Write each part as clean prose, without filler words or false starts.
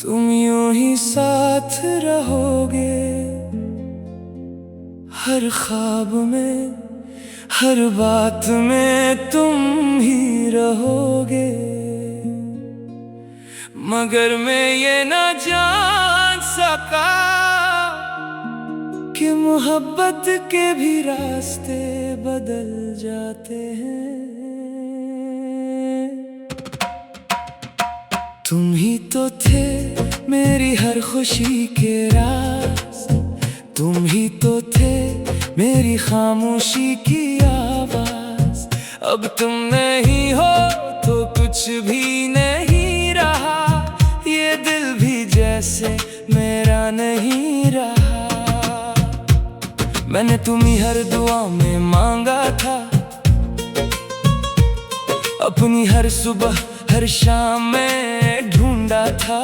तुम यूं ही साथ रहोगे, हर ख्वाब में हर बात में तुम ही रहोगे। मगर मैं ये ना जान सका कि मोहब्बत के भी रास्ते बदल जाते हैं। तुम ही तो थे मेरी हर खुशी के राज, तुम ही तो थे मेरी खामोशी की आवाज। अब तुम नहीं हो तो कुछ भी नहीं रहा, ये दिल भी जैसे मेरा नहीं रहा। मैंने तुम्ही हर दुआ में मांगा था, अपनी हर सुबह हर शाम में ढूंढा था।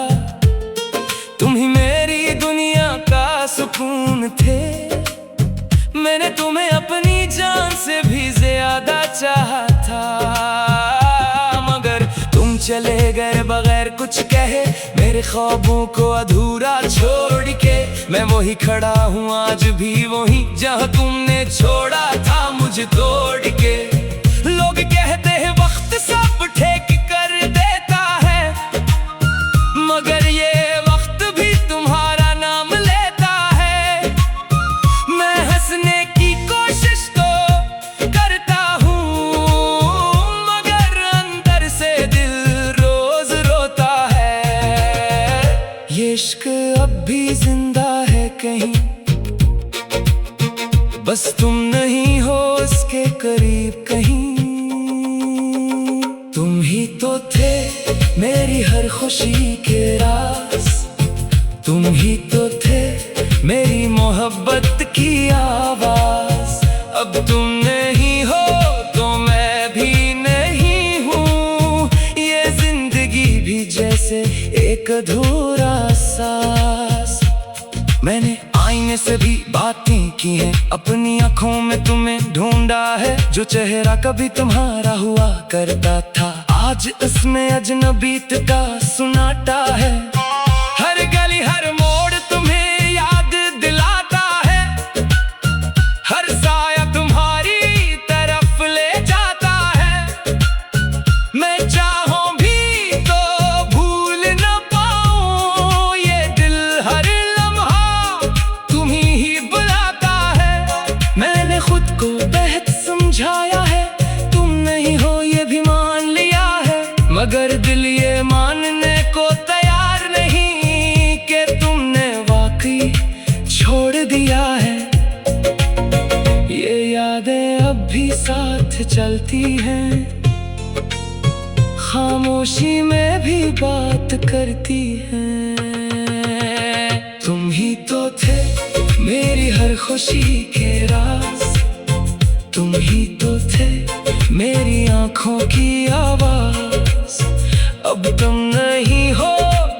तुम ही मेरी दुनिया का सुकून थे, मैंने तुम्हें अपनी जान से भी ज्यादा चाहा था। मगर तुम चले गए बगैर कुछ कहे, मेरे ख्वाबों को अधूरा छोड़ के। मैं वही खड़ा हूँ आज भी वही जहाँ तुमने छोड़ा था मुझे तोड़ के। लोग कहते हैं वक्त सब ठीक कर देता है, मगर ये वक्त भी तुम्हारा नाम लेता है। मैं हंसने की कोशिश तो करता हूँ, मगर अंदर से दिल रोज रोता है। ये इश्क अब भी जिंदा है कहीं, बस तुम नहीं हो इसके करीब कहीं। तुम ही तो थे मेरी हर खुशी के राज, तुम ही तो थे मेरी मोहब्बत की आवाज। अब तुम नहीं हो तो मैं भी नहीं हूँ, ये जिंदगी भी जैसे एक अधूरा सांस। मैंने आईने से भी बातें की हैं, अपनी आंखों में तुम्हें ढूंढा है। जो चेहरा कभी तुम्हारा हुआ करता था, आज उसमें अजनबीत का सुनाटा है। हर गली हर मोड़ तुम्हें याद दिलाता है, हर साया तुम्हारी तरफ ले जाता है। मैं चाहूं भी तो भूल न पाऊं, ये दिल हर लम्हा तुम्ही ही बुलाता है। मैंने खुद को बेहद समझाया है, तुम नहीं हो ये भी मान लिया है। मगर दिल ये मानने को तैयार नहीं कि तुमने वाकई छोड़ दिया है। ये यादें अब भी साथ चलती हैं, खामोशी में भी बात करती हैं। तुम ही तो थे मेरी हर खुशी के राज, तुम ही तो थे मेरी आंखों की आवाज। अब तुम नहीं हो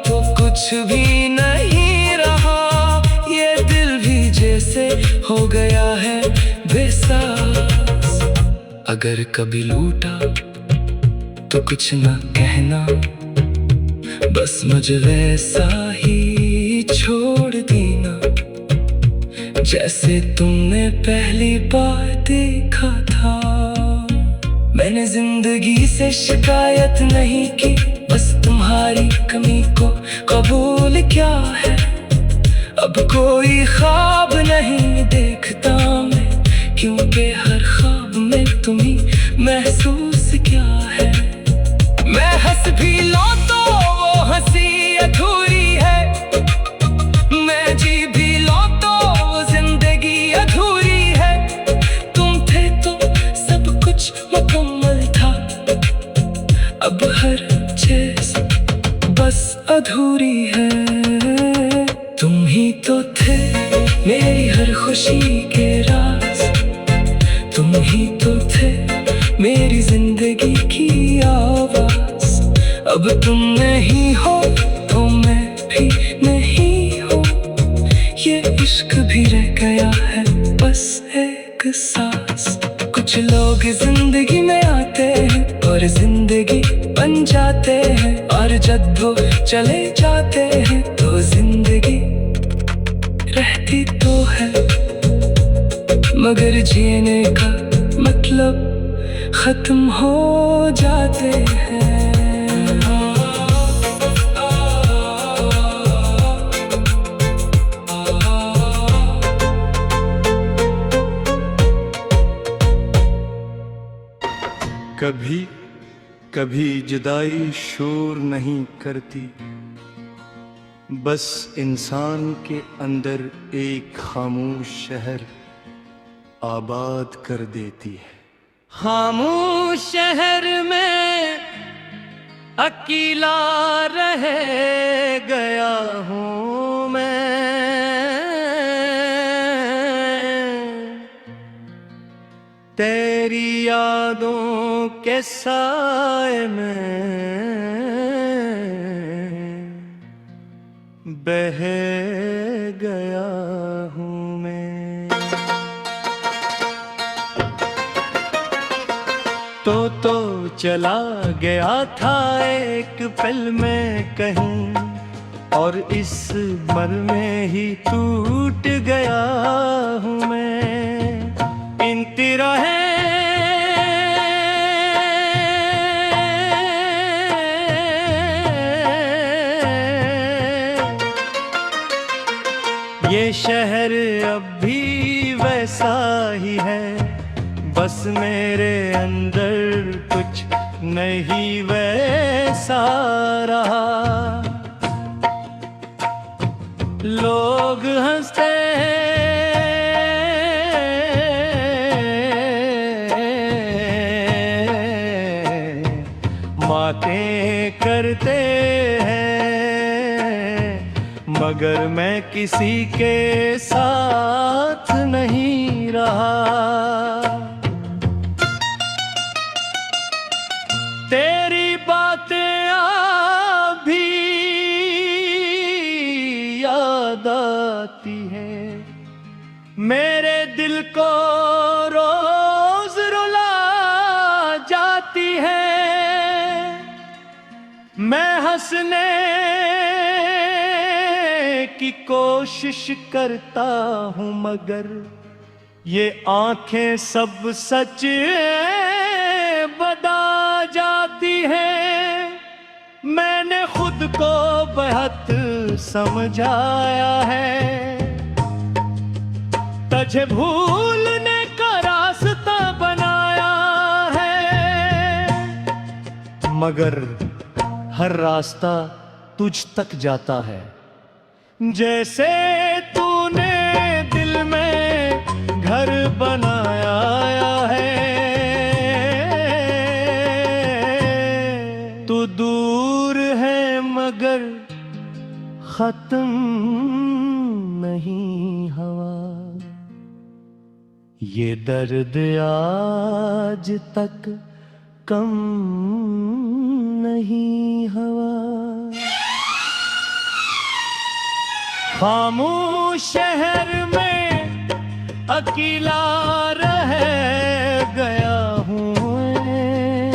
तो कुछ भी नहीं रहा, ये दिल भी जैसे हो गया है बेसास। अगर कभी लूटा तो कुछ न कहना, बस मुझे वैसा ही छोड़ देना जैसे तुमने पहली बार देखा था। मैंने जिंदगी से शिकायत नहीं की, बस तुम्हारी कमी को कबूल क्या है। अब कोई ख्वाब नहीं देखता मैं, क्योंकि हर ख्वाब में तुम्ही महसूस क्या है। मैं हंस भी लूं तो वो हंसी अधूरी है, मैं जी भी लूं तो वो जिंदगी अधूरी है। तुम थे तो सब कुछ मुकम्मल था, अब हर चीज बस अधूरी है। तुम ही तो थे मेरी हर खुशी के राज, तुम ही तो थे मेरी जिंदगी की आवाज। अब तुम नहीं हो तो मैं भी नहीं हूँ, ये इश्क भी रह गया है बस एक सांस। कुछ लोग जिंदगी में आते हैं और जिंदगी बन जाते हैं, और और जब वो चले जाते हैं तो जिंदगी रहती तो है, मगर जीने का मतलब खत्म हो जाते हैं। कभी कभी जुदाई शोर नहीं करती, बस इंसान के अंदर एक खामोश शहर आबाद कर देती है। खामोश शहर में अकेला रह गया हूँ मैं, तेरी यादों के साए में बह गया हूँ मैं। तो चला गया था एक पल में कहीं, और इस मर में ही टूट गया हूँ मैं। इन तिराहे ये शहर अब भी वैसा ही है, बस मेरे अंदर कुछ नहीं वैसा रहा। लोग हंसते बातें करते हैं, मगर मैं किसी के साथ नहीं रहा। तेरी बातें अभी याद आती हैं, मेरे दिल को रोज रुला जाती है। मैं हंसने की कोशिश करता हूँ, मगर ये आंखें सब सच बता जाती है। मैंने खुद को बहुत समझाया है, तुझे भूलने का रास्ता बनाया है, मगर हर रास्ता तुझ तक जाता है। जैसे तूने दिल में घर बनाया है, तू दूर है मगर खत्म नहीं हवा। ये दर्द आज तक कम नहीं हवा। खामोश शहर में अकेला रह गया हूँ मैं,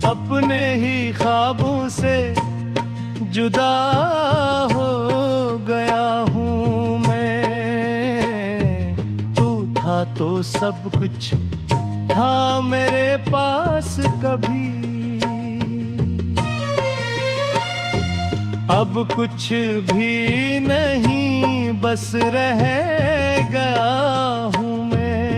अपने ही ख्वाबों से जुदा हो गया हूँ मैं। तू था तो सब कुछ था मेरे पास कभी, अब कुछ भी नहीं, बस रह गया हूँ मैं।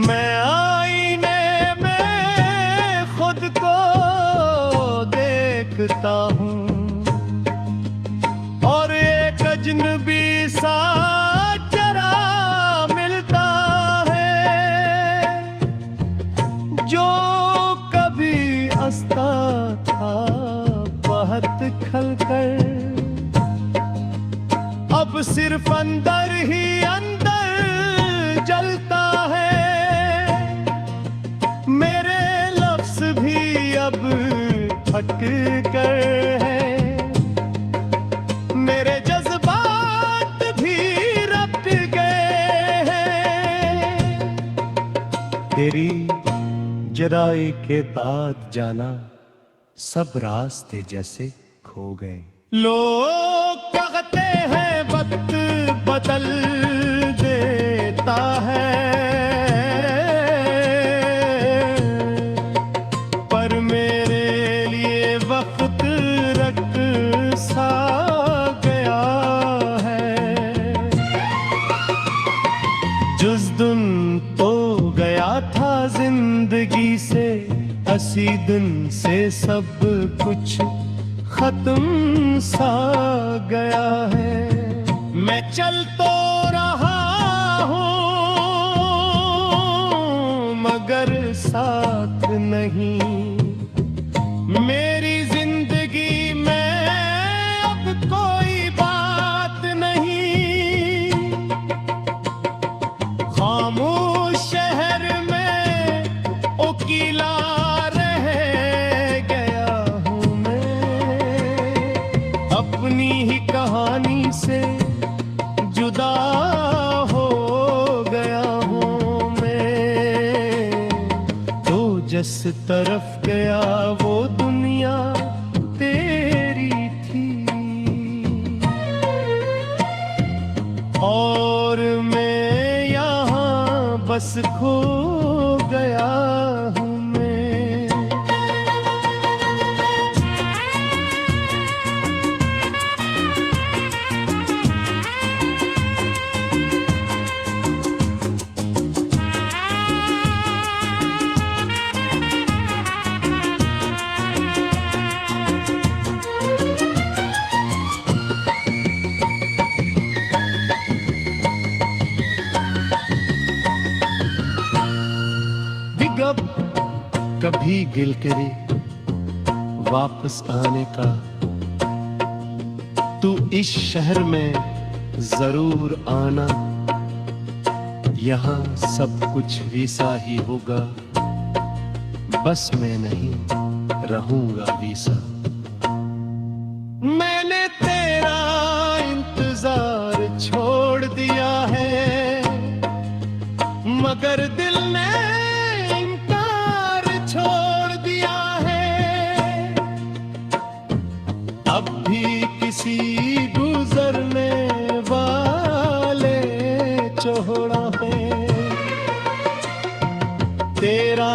मैं आईने में खुद को देखता हूँ, और एक अजनबी सा था बहुत खलकर, अब सिर्फ अंदर ही अंदर जलता है। मेरे लफ्ज भी अब फट कर है, मेरे जज्बात तेरी जुदाई के बाद जाना सब रास्ते जैसे खो गए। लोग कहते हैं वक्त बदल देता है, पर मेरे लिए वक्त रख सा गया है। जुज़्दुन तो गया था जिंदगी से, हसी दिन से सब कुछ खत्म सा गया है। मैं चल तो रहा हूँ मगर साथ नहीं, मेरी जिंदगी में अब कोई बात नहीं। खामोश शहर में अकेला रह गया हूँ मैं, अपनी ही कहानी से जुदा हो गया हूँ मैं। तो जिस तरफ गया वो दुनिया तेरी थी, और मैं यहाँ बस खो गया हूँ मैं। अब कभी गिल करे वापस आने का, तू इस शहर में जरूर आना, यहाँ सब कुछ वैसा ही होगा, बस मैं नहीं रहूंगा वैसा। मैंने तेरा इंतजार छोड़ दिया है, मगर दिल ने छोड़ दिया है। अब भी किसी गुजरने वाले छोड़ा है, तेरा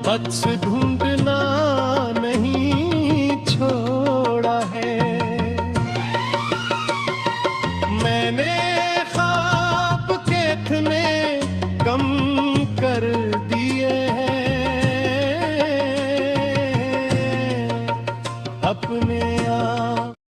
बख्श ढूंढना नहीं छोड़ा है। मैंने ख्वाब के इतने कम